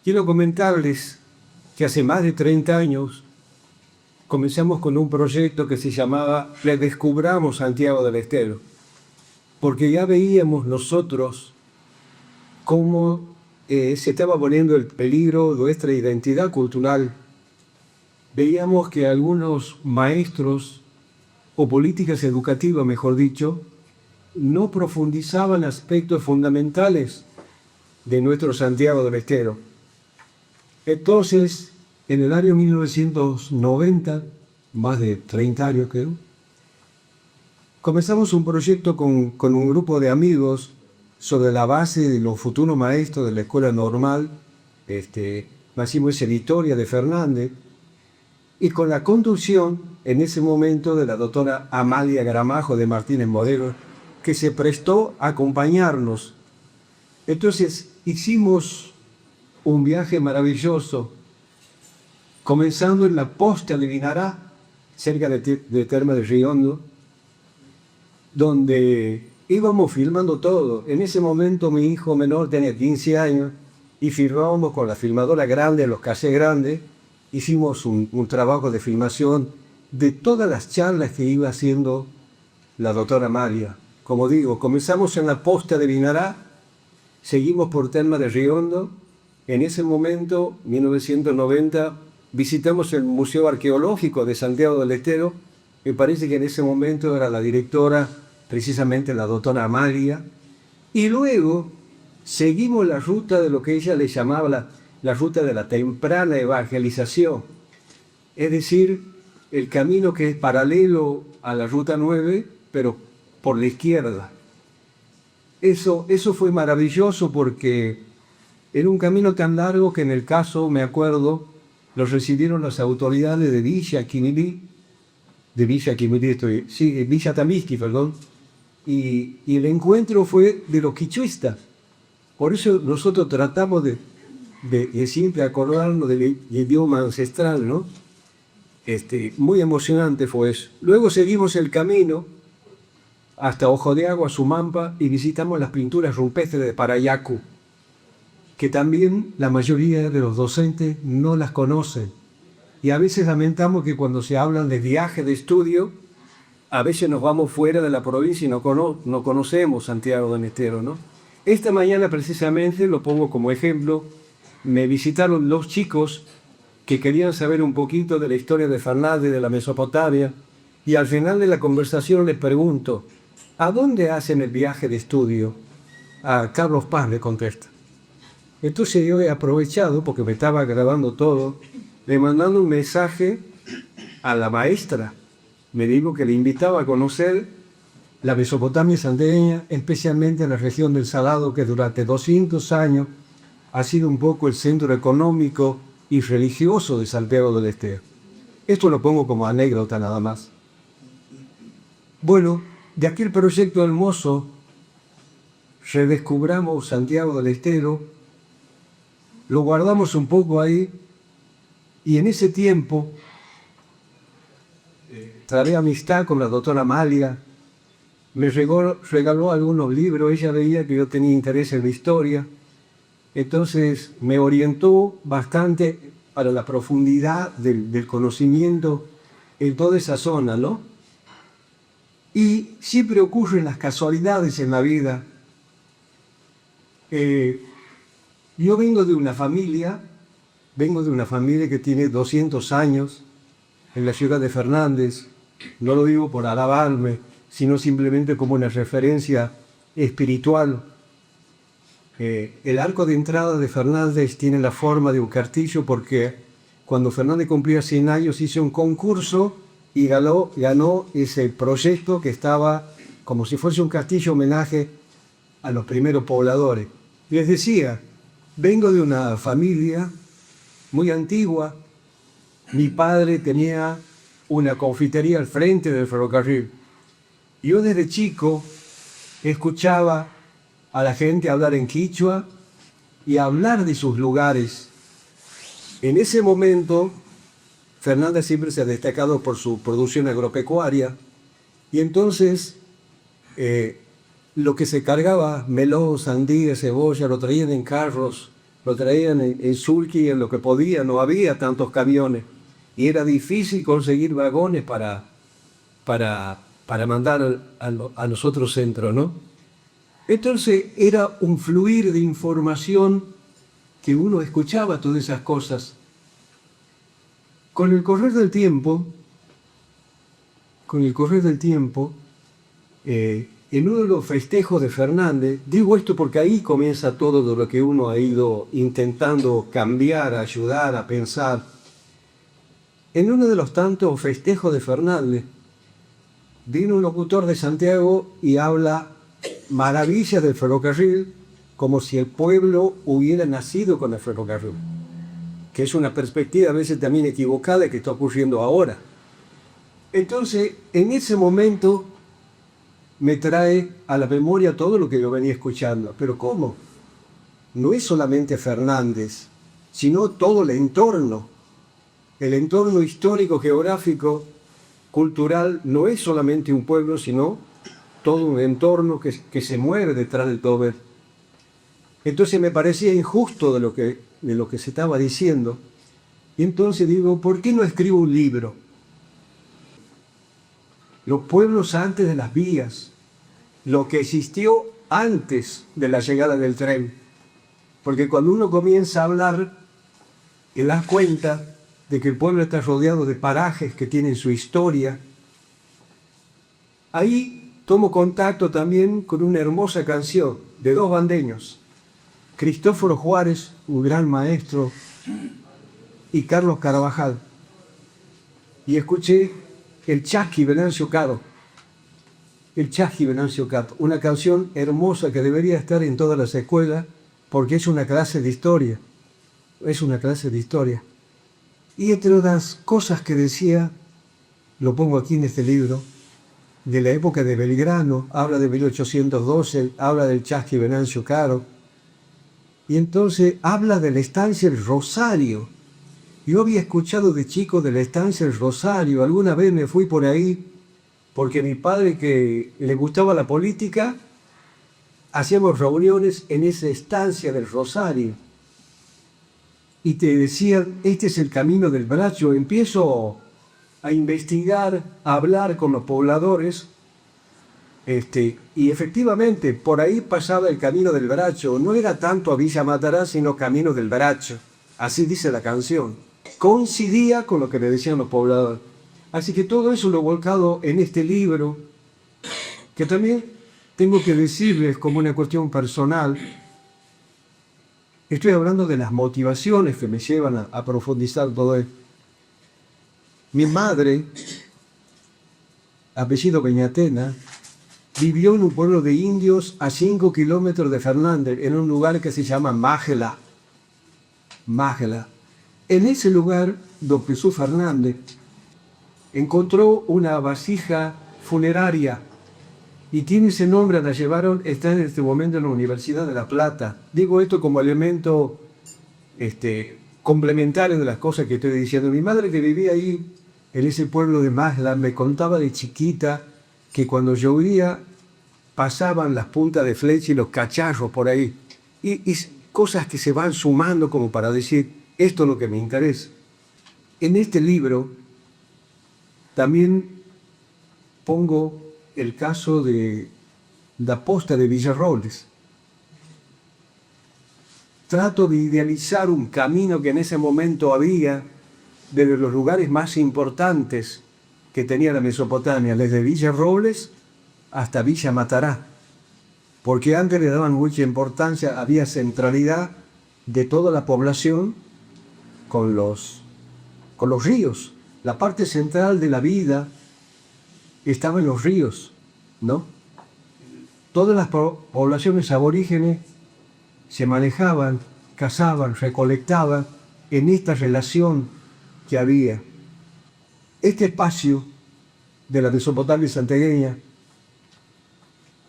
Quiero comentarles que hace más de 30 años comenzamos con un proyecto que se llamaba Redescubramos Santiago del Estero, porque ya veíamos nosotros cómo se estaba poniendo en peligro nuestra identidad cultural. Veíamos que algunos maestros, o políticas educativas, mejor dicho, no profundizaban aspectos fundamentales de nuestro Santiago del Estero. Entonces, en el año 1990, más de 30 años creo, comenzamos un proyecto con un grupo de amigos sobre la base de los futuros maestros de la escuela normal, nacimos esa Victoria de Fernández, y con la conducción en ese momento de la doctora Amalia Gramajo de Martínez Modelo, que se prestó a acompañarnos. Entonces hicimos un viaje maravilloso, comenzando en la Posta de Vinará, cerca de Termas de Riondo, donde íbamos filmando todo. En ese momento mi hijo menor tenía 15 años y filmábamos con la filmadora grande, los cassettes grandes. Hicimos un trabajo de filmación de todas las charlas que iba haciendo la doctora Amalia. Como digo, comenzamos en la Posta de Vinará, seguimos por Termas de Riondo. En ese momento, 1990, visitamos el Museo Arqueológico de Santiago del Estero. Me parece que en ese momento era la directora, precisamente la doctora Amalia. Y luego seguimos la ruta de lo que ella le llamaba la ruta de la temprana evangelización. Es decir, el camino que es paralelo a la Ruta 9, pero por la izquierda. Eso fue maravilloso porque era un camino tan largo que en el caso, me acuerdo, los recibieron las autoridades de Villa Tamisqui, perdón, y el encuentro fue de los quichuistas. Por eso nosotros tratamos de siempre acordarnos del idioma ancestral, ¿no? Muy emocionante fue eso. Luego seguimos el camino hasta Ojo de Agua, Sumampa, y visitamos las pinturas rupestres de Parayacu, que también la mayoría de los docentes no las conocen. Y a veces lamentamos que cuando se hablan de viaje de estudio, a veces nos vamos fuera de la provincia y no conocemos Santiago del Estero, ¿no? Esta mañana precisamente, lo pongo como ejemplo, me visitaron dos chicos que querían saber un poquito de la historia de Fernández, de la Mesopotamia, y al final de la conversación les pregunto, ¿a dónde hacen el viaje de estudio? A Carlos Paz, le contesta. Entonces yo he aprovechado, porque me estaba grabando todo, le mandando un mensaje a la maestra. Me dijo que le invitaba a conocer la Mesopotamia santiagueña, especialmente en la región del Salado, que durante 200 años ha sido un poco el centro económico y religioso de Santiago del Estero. Esto lo pongo como anécdota nada más. Bueno, de aquel proyecto hermoso, redescubramos Santiago del Estero, lo guardamos un poco ahí, y en ese tiempo trabé amistad con la doctora Amalia, me regaló algunos libros, ella veía que yo tenía interés en la historia, entonces me orientó bastante para la profundidad del conocimiento en toda esa zona, ¿no? Y siempre ocurren las casualidades en la vida. Yo vengo de una familia que tiene 200 años en la ciudad de Fernández. No lo digo por alabarme, sino simplemente como una referencia espiritual. El arco de entrada de Fernández tiene la forma de un castillo porque cuando Fernández cumplía 100 años hizo un concurso y ganó ese proyecto que estaba como si fuese un castillo homenaje a los primeros pobladores. Les decía, vengo de una familia muy antigua. Mi padre tenía una confitería al frente del ferrocarril. Yo desde chico escuchaba a la gente hablar en quichua y hablar de sus lugares. En ese momento, Fernández siempre se ha destacado por su producción agropecuaria y entonces lo que se cargaba, melón, sandía, cebolla, lo traían en carros lo traían en sulky, en lo que podía, no había tantos camiones. Y era difícil conseguir vagones para mandar a los otros centros, ¿no? Entonces era un fluir de información que uno escuchaba todas esas cosas. Con el correr del tiempo, en uno de los festejos de Fernández, digo esto porque ahí comienza todo de lo que uno ha ido intentando cambiar, ayudar a pensar. En uno de los tantos festejos de Fernández, vino un locutor de Santiago y habla maravillas del ferrocarril, como si el pueblo hubiera nacido con el ferrocarril, que es una perspectiva a veces también equivocada que está ocurriendo ahora. Entonces, en ese momento me trae a la memoria todo lo que yo venía escuchando. Pero ¿cómo? No es solamente Fernández, sino todo el entorno histórico, geográfico, cultural. No es solamente un pueblo, sino todo un entorno que se mueve detrás del todo. Entonces me parecía injusto de lo que se estaba diciendo. Y entonces digo, ¿por qué no escribo un libro? Los pueblos antes de las vías, lo que existió antes de la llegada del tren. Porque cuando uno comienza a hablar, te das cuenta de que el pueblo está rodeado de parajes que tienen su historia. Ahí tomo contacto también con una hermosa canción de dos bandeños, Cristóforo Juárez, un gran maestro, y Carlos Carabajal. Y escuché el Chasqui Venancio Caro, una canción hermosa que debería estar en todas las escuelas porque es una clase de historia. Y entre otras cosas que decía, lo pongo aquí en este libro, de la época de Belgrano, habla de 1812, habla del Chasqui Venancio Caro, y entonces habla de la estancia El Rosario. Yo había escuchado de chico de la estancia El Rosario, alguna vez me fui por ahí, porque mi padre, que le gustaba la política, hacíamos reuniones en esa estancia del Rosario. Y te decían, este es el camino del Bracho. Empiezo a investigar, a hablar con los pobladores, y efectivamente por ahí pasaba el camino del Bracho. No era tanto a Villa Matará, sino camino del Bracho. Así dice la canción. Coincidía con lo que me decían los pobladores. Así que todo eso lo he volcado en este libro, que también tengo que decirles como una cuestión personal. Estoy hablando de las motivaciones que me llevan a profundizar todo esto. Mi madre, apellido Peñatena, vivió en un pueblo de indios a 5 kilómetros de Fernández, en un lugar que se llama Mágela. En ese lugar, don Jesús Fernández encontró una vasija funeraria y tiene ese nombre, la llevaron, está en este momento en la Universidad de La Plata. Digo esto como elemento complementario de las cosas que estoy diciendo. Mi madre, que vivía ahí, en ese pueblo de Masla, me contaba de chiquita que cuando llovía pasaban las puntas de flecha y los cacharros por ahí. Y cosas que se van sumando como para decir, esto es lo que me interesa. En este libro también pongo el caso de la posta de Villarrobles. Trato de idealizar un camino que en ese momento había desde los lugares más importantes que tenía la Mesopotamia, desde Villarrobles hasta Villa Matará, porque antes le daban mucha importancia, había centralidad de toda la población con los ríos. La parte central de la vida estaba en los ríos, ¿no? Todas las poblaciones aborígenes se manejaban, cazaban, recolectaban en esta relación que había. Este espacio de la Mesopotamia santiagueña,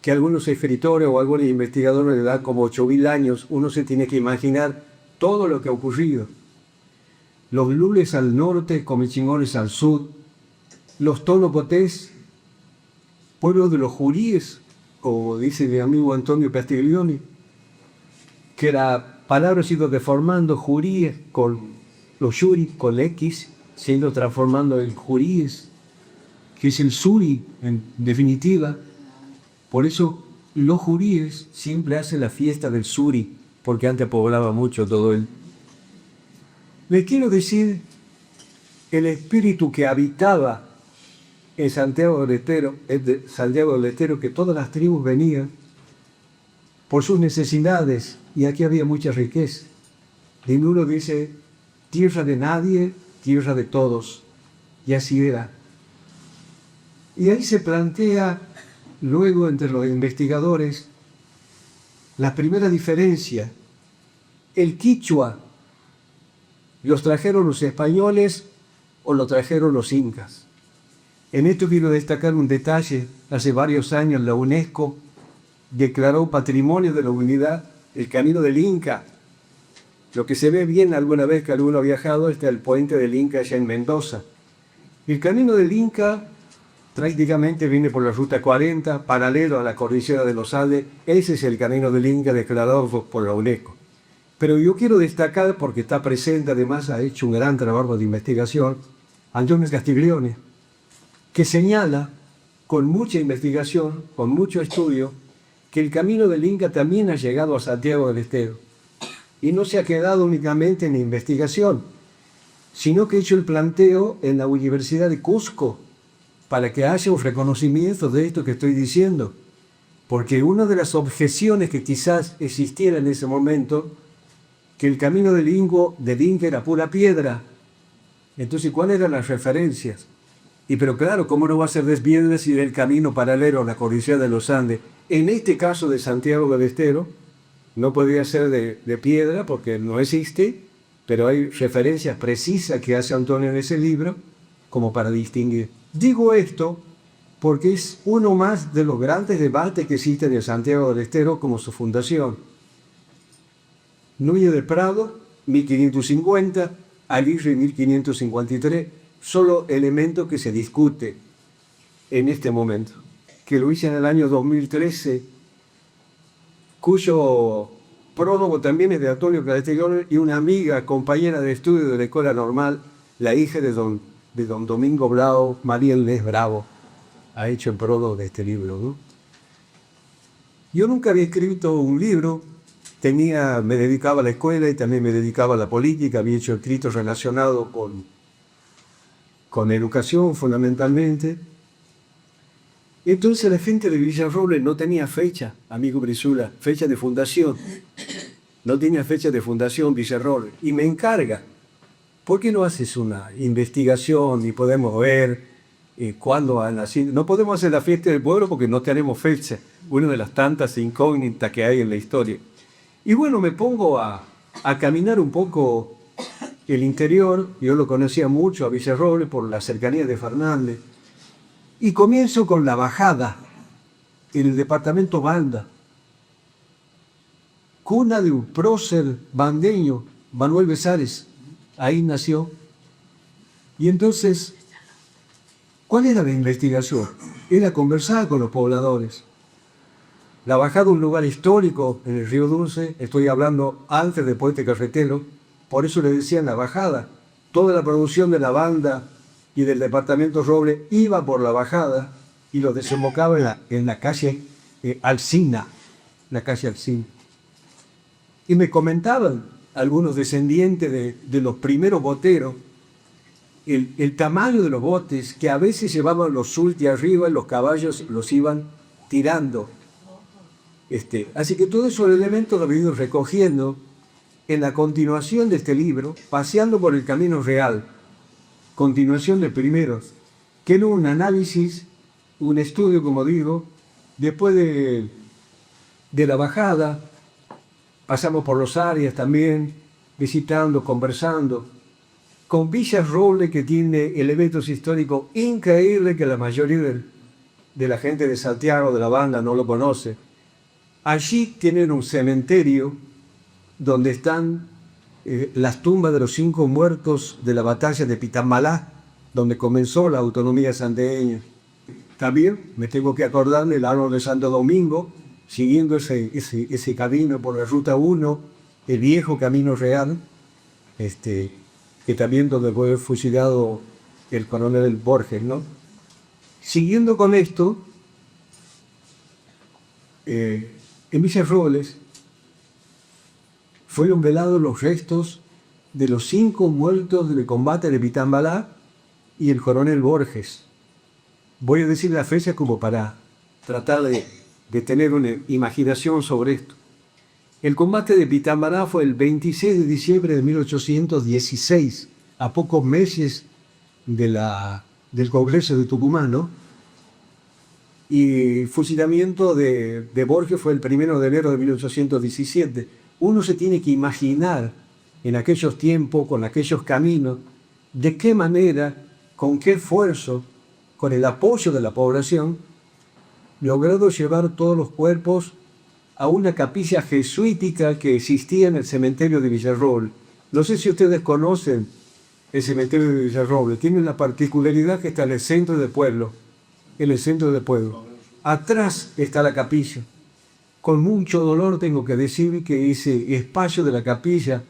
que algunos escritores o algunos investigadores le dan como 8.000 años, uno se tiene que imaginar todo lo que ha ocurrido. Los lules al norte, comechingones al sur, los tonopotés, pueblo de los juríes, como dice mi amigo Antonio Castiglioni, que era palabra se ha ido deformando, juríes con los yuri, con X, se ha ido transformando en juríes, que es el suri en definitiva. Por eso los juríes siempre hacen la fiesta del suri, porque antes poblaba mucho todo él. Les quiero decir, el espíritu que habitaba en Santiago del Estero, es de Santiago del Estero, que todas las tribus venían por sus necesidades, y aquí había mucha riqueza. Ninguno dice, tierra de nadie, tierra de todos, y así era. Y ahí se plantea, luego entre los investigadores, la primera diferencia. El quichua, ¿los trajeron los españoles o lo trajeron los incas? En esto quiero destacar un detalle. Hace varios años la UNESCO declaró Patrimonio de la Humanidad el Camino del Inca. Lo que se ve bien alguna vez que alguno ha viajado es el puente del Inca allá en Mendoza. El Camino del Inca prácticamente viene por la Ruta 40, paralelo a la cordillera de los Andes. Ese es el Camino del Inca declarado por la UNESCO. Pero yo quiero destacar, porque está presente, además ha hecho un gran trabajo de investigación, Antonio Castiglione, que señala con mucha investigación, con mucho estudio, que el Camino del Inca también ha llegado a Santiago del Estero. Y no se ha quedado únicamente en investigación, sino que ha hecho el planteo en la Universidad de Cusco, para que haya un reconocimiento de esto que estoy diciendo. Porque una de las objeciones que quizás existiera en ese momento, que el camino del Inca era pura piedra. Entonces, ¿cuáles eran las referencias? Pero claro, ¿cómo no va a ser de piedra si del camino paralelo a la cordillera de los Andes? En este caso de Santiago del Estero, no podría ser de piedra porque no existe, pero hay referencias precisas que hace Antonio en ese libro como para distinguir. Digo esto porque es uno más de los grandes debates que existen en Santiago del Estero como su fundación. Núñez del Prado, 1550, Aguirre, 1553, solo elemento que se discute en este momento, que lo hice en el año 2013, cuyo prólogo también es de Antonio Castiglione y una amiga, compañera de estudio de la Escuela Normal, la hija de don Domingo Bravo, María Inés Bravo, ha hecho el prólogo de este libro, ¿no? Yo nunca había escrito un libro, me dedicaba a la escuela y también me dedicaba a la política, había hecho escritos relacionados con educación fundamentalmente. Entonces la gente de Villarroble no tenía fecha, amigo Brisula, fecha de fundación. No tenía fecha de fundación Villarroble. Y me encarga, ¿por qué no haces una investigación y podemos ver cuándo han nacido? No podemos hacer la fiesta del pueblo porque no tenemos fecha, una de las tantas incógnitas que hay en la historia. Y bueno, me pongo a caminar un poco el interior. Yo lo conocía mucho a Villarroble por la cercanía de Fernández. Y comienzo con la bajada en el departamento Banda, cuna de un prócer bandeño, Manuel Besares. Ahí nació. Y entonces, ¿cuál era la investigación? Era conversar con los pobladores. La bajada es un lugar histórico en el Río Dulce, estoy hablando antes del puente carretero, por eso le decían la bajada. Toda la producción de la Banda y del departamento Roble iba por la bajada y lo desembocaba en la calle Alsina, la calle Alsina. Y me comentaban algunos descendientes de los primeros boteros, el tamaño de los botes, que a veces llevaban los sulti arriba y los caballos los iban tirando. Así que todos esos elementos los he ido recogiendo en la continuación de este libro, Paseando por el Camino Real, continuación de primeros, que era un análisis, un estudio, como digo, después de la bajada. Pasamos por los áreas también, visitando, conversando, con Villarroble, que tiene elementos históricos increíbles que la mayoría de la gente de Santiago, de la Banda, no lo conoce. Allí tienen un cementerio donde están las tumbas de los 5 muertos de la batalla de Pitambalá, donde comenzó la autonomía santiagueña. También me tengo que acordar del árbol de Santo Domingo, siguiendo ese camino por la Ruta 1, el viejo Camino Real, que también donde fue fusilado el coronel Borges, ¿no? Siguiendo con esto, en Villarrobles fueron velados los restos de los 5 muertos del combate de Pitambalá y el coronel Borges. Voy a decir la fecha como para tratar de tener una imaginación sobre esto. El combate de Pitambalá fue el 26 de diciembre de 1816, a pocos meses del Congreso de Tucumán, ¿no? Y el fusilamiento de Borges fue el 1 de enero de 1817. Uno se tiene que imaginar en aquellos tiempos, con aquellos caminos, de qué manera, con qué esfuerzo, con el apoyo de la población, logrado llevar todos los cuerpos a una capilla jesuítica que existía en el cementerio de Villarroble. No sé si ustedes conocen el cementerio de Villarroble. Tiene la particularidad que está en el centro del pueblo. En el centro del pueblo. Atrás está la capilla. Con mucho dolor tengo que decir que ese espacio de la capilla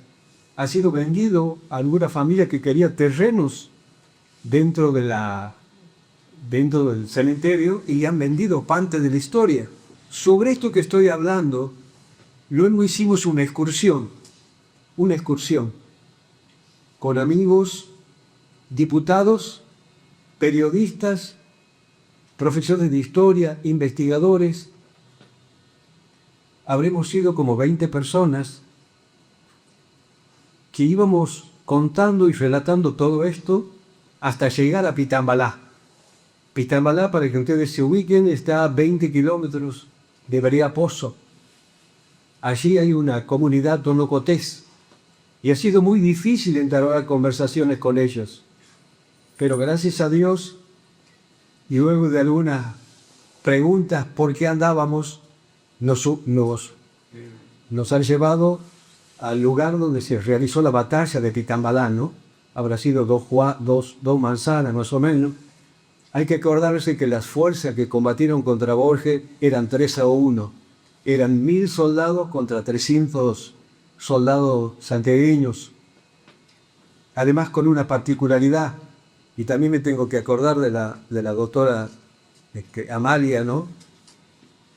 ha sido vendido a alguna familia que quería terrenos dentro del cementerio y han vendido parte de la historia. Sobre esto que estoy hablando, luego hicimos una excursión con amigos, diputados, periodistas, profesores de historia, investigadores. Habremos sido como 20 personas que íbamos contando y relatando todo esto hasta llegar a Pitambalá. Pitambalá, para que ustedes se ubiquen, está a 20 kilómetros de Berea Pozo. Allí hay una comunidad tonocotés y ha sido muy difícil entablar conversaciones con ellos. Pero gracias a Dios, y luego de algunas preguntas por qué andábamos, nos han llevado al lugar donde se realizó la batalla de Pitambalá, ¿no? Habrá sido dos manzanas más o menos. Hay que acordarse que las fuerzas que combatieron contra Borges eran 3-1. Eran 1000 soldados contra 300 soldados santiagueños. Además, con una particularidad, y también me tengo que acordar de la doctora Amalia, ¿no?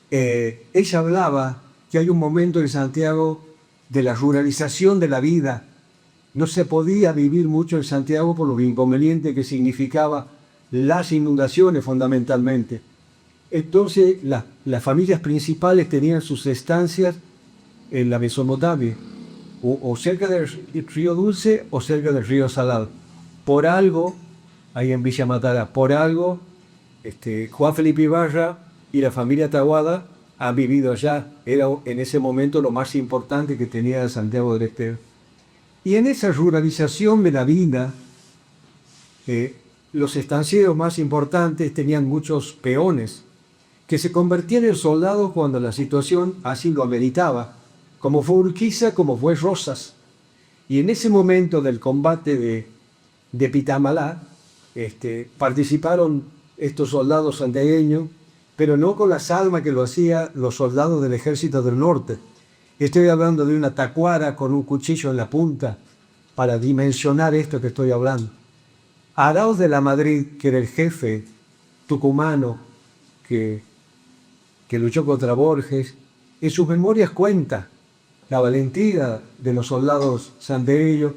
Ella hablaba que hay un momento en Santiago de la ruralización de la vida. No se podía vivir mucho en Santiago por lo inconveniente que significaba las inundaciones fundamentalmente. Entonces las familias principales tenían sus estancias en la Mesopotamia, o cerca del río Dulce o cerca del río Salado. Por algo, ahí en Villa Matará, por algo, Juan Felipe Ibarra y la familia Taboada han vivido allá. Era en ese momento lo más importante que tenía Santiago del Estero. Y en esa ruralización de la vida, los estancieros más importantes tenían muchos peones que se convertían en soldados cuando la situación así lo ameritaba, como fue Urquiza, como fue Rosas. Y en ese momento del combate de Pitambalá, participaron estos soldados santiagueños, pero no con las armas que lo hacían los soldados del Ejército del Norte. Estoy hablando de una tacuara con un cuchillo en la punta para dimensionar esto que estoy hablando. Arauz de la Madrid, que era el jefe tucumano que luchó contra Borges, en sus memorias cuenta la valentía de los soldados santiagueños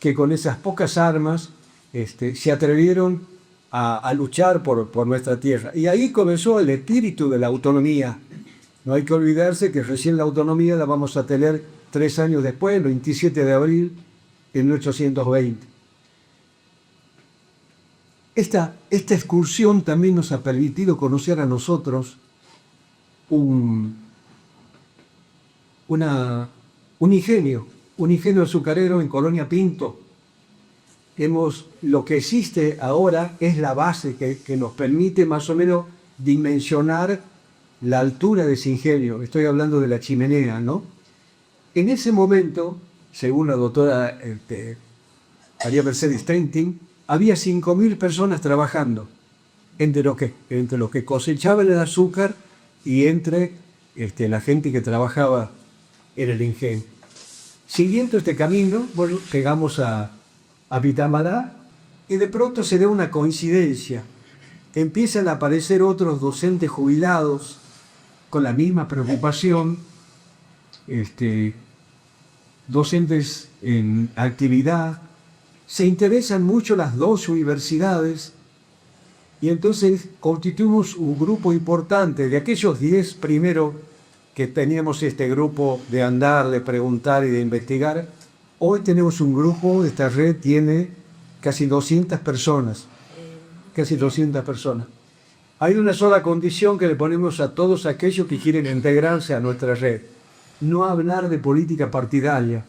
que con esas pocas armas se atrevieron a luchar por nuestra tierra. Y ahí comenzó el espíritu de la autonomía. No hay que olvidarse que recién la autonomía la vamos a tener 3 años después, el 27 de abril de 1820. Esta excursión también nos ha permitido conocer a nosotros un ingenio azucarero en Colonia Pinto. Lo que existe ahora es la base que nos permite más o menos dimensionar la altura de ese ingenio. Estoy hablando de la chimenea, ¿no? En ese momento, según la doctora María Mercedes Trentin, había 5.000 personas trabajando entre los que cosechaban el azúcar y entre la gente que trabajaba en el ingenio. Siguiendo este camino, bueno, llegamos a Vitamará y de pronto se da una coincidencia. Empiezan a aparecer otros docentes jubilados con la misma preocupación, docentes en actividad, se interesan mucho las dos universidades y entonces constituimos un grupo importante de aquellos 10 primero que teníamos este grupo de andar, de preguntar y de investigar. Hoy tenemos un grupo, esta red tiene casi 200 personas, casi 200 personas. Hay una sola condición que le ponemos a todos aquellos que quieren integrarse a nuestra red: no hablar de política partidaria.